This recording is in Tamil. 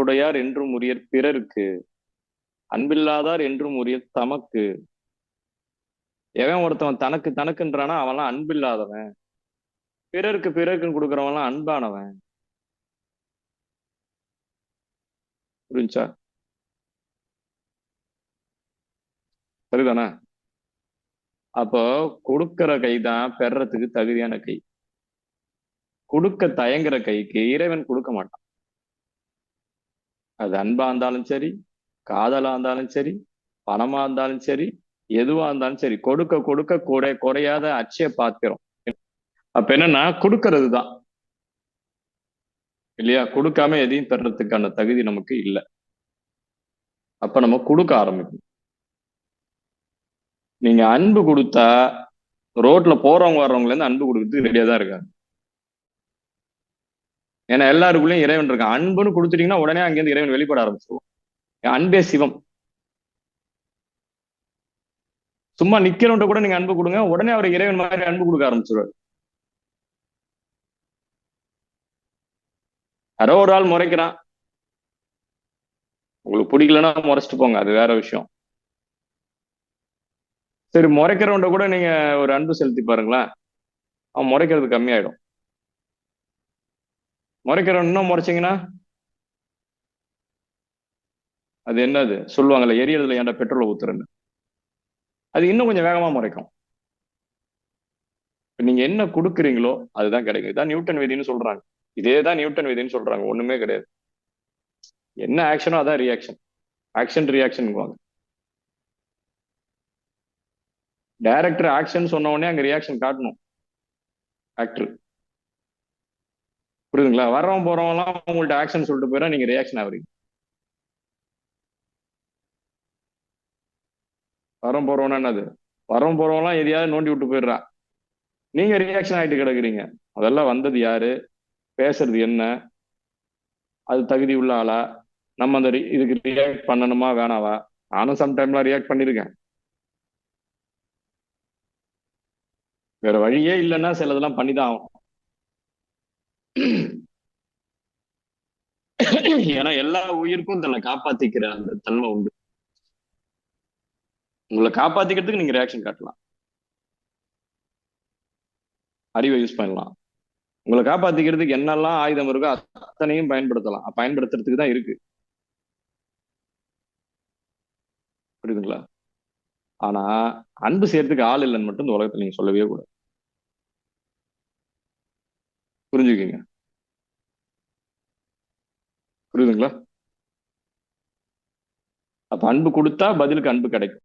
அன்புடையார் என்றும் உரியர் பிறருக்கு, அன்பில்லாதார் என்றும் உரியர் தமக்கு. எவன் ஒருத்தவன் தனக்கு தனக்குன்றானா அவன்லாம் அன்பில்லாதவன். பிறருக்கு பிறருக்குன்னு கொடுக்கறவன்லாம் அன்பானவன். புரிஞ்சா? சரிதானே? அப்போ கொடுக்கிற கை தான் பெறறதுக்கு தகுதியான கை. கொடுக்க தயங்குற கைக்கு இறைவன் கொடுக்க மாட்டான். அது அன்பா இருந்தாலும் சரி, காதலா இருந்தாலும் சரி, பணமா இருந்தாலும் சரி, எதுவா இருந்தாலும் சரி, கொடுக்க கொடுக்க குறையாத அச்சய பாத்திரம். அப்ப என்னன்னா கொடுக்கறது தான் இல்லையா? கொடுக்காம எதையும் பெறறதுக்கான தகுதி நமக்கு இல்லை. அப்ப நம்ம கொடுக்க ஆரம்பிக்கணும். நீங்க அன்பு கொடுத்தா ரோட்ல போறவங்க வர்றவங்க இருந்து அன்பு கொடுக்கறதுக்கு ரெடியா தான் இருக்காங்க. ஏன்னா எல்லாருக்குள்ளயும் இறைவன் இருக்கான். அன்புன்னு கொடுத்துட்டீங்கன்னா உடனே அங்கிருந்து இறைவன் வெளிப்பட ஆரம்பிச்சிருவோம். அன்பே சிவம். சும்மா நிக்கிறவன்ட்ட கூட நீங்க அன்பு கொடுங்க, உடனே அவர் இறைவன் மாதிரி அன்பு கொடுக்க ஆரம்பிச்சிருவாரு. யாரோ ஒரு ஆள் முறைக்கிறான், உங்களுக்கு பிடிக்கலன்னா முறைச்சிட்டு போங்க, அது வேற விஷயம். சரி, முறைக்கிறவன்ட்ட கூட நீங்க ஒரு அன்பு செலுத்தி பாருங்களேன், அவன் முறைக்கிறது கம்மியாயிடும். முறைக்கிறவன் இன்னும் முறைச்சிங்கன்னா அது என்னது சொல்லுவாங்கல்ல, எரியறதுல ஏன்டா பெட்ரோலை ஊத்துறன்னு, அது இன்னும் கொஞ்சம் வேகமா முறைக்கும். நீங்க என்ன கொடுக்குறீங்களோ அதுதான் கிடைக்கும். இதான் நியூட்டன் விதின்னு சொல்றாங்க. இதேதான் நியூட்டன் விதின்னு சொல்றாங்க. ஒண்ணுமே கிடையாது. என்ன ஆக்ஷனோ அதான் reaction. Action reaction. Director action சொன்ன உடனே அங்க ரியாக்ஷன் காட்டணும் ஆக்டர். புரியுதுங்களா? வர்றவன் போறவங்க எல்லாம் உங்கள்ட்ட ஆக்ஷன் சொல்லிட்டு போயிடா, நீங்க ரியாக்ஷன் ஆகுறீங்க. வரவன் போறவனா என்னது? வரவன் போறவங்களாம் எதையாவது நோண்டி விட்டு போயிடுறான், நீங்க ரியாக்ஷன் ஆயிட்டு கிடக்குறீங்க. அதெல்லாம் வந்தது யாரு, பேசுறது என்ன, அது தகுதி உள்ள ஆளா, நம்ம அந்த இதுக்கு ரியாக்ட் பண்ணணுமா வேணாவா? நானும் சம்டைம்ல ரியாக்ட் பண்ணிருக்கேன். வேற வழியே இல்லைன்னா சிலதெல்லாம் பண்ணிதான் ஆகும். ஏன்னா எல்லா உயிருக்கும் தன்னை காப்பாத்திக்கிற அந்த தன்மை உண்டு. உங்களை காப்பாத்திக்கிறதுக்கு நீங்க ரியாக்ஷன் காட்டலாம், அறிவை யூஸ் பண்ணலாம். உங்களை காப்பாத்திக்கிறதுக்கு என்னெல்லாம் ஆயுதம் இருக்கோ அத்தனையும் பயன்படுத்தலாம். பயன்படுத்துறதுக்கு தான் இருக்கு. புரியுதுங்களா? ஆனா அன்பு செய்யறதுக்கு ஆள் இல்லைன்னு மட்டும் இந்த உலகத்துல நீங்க சொல்லவே கூடாது. புரிஞ்சுக்கீங்க? புரியுதுங்களா? அப்ப அன்பு கொடுத்தா பதிலுக்கு அன்பு கிடைக்கும்.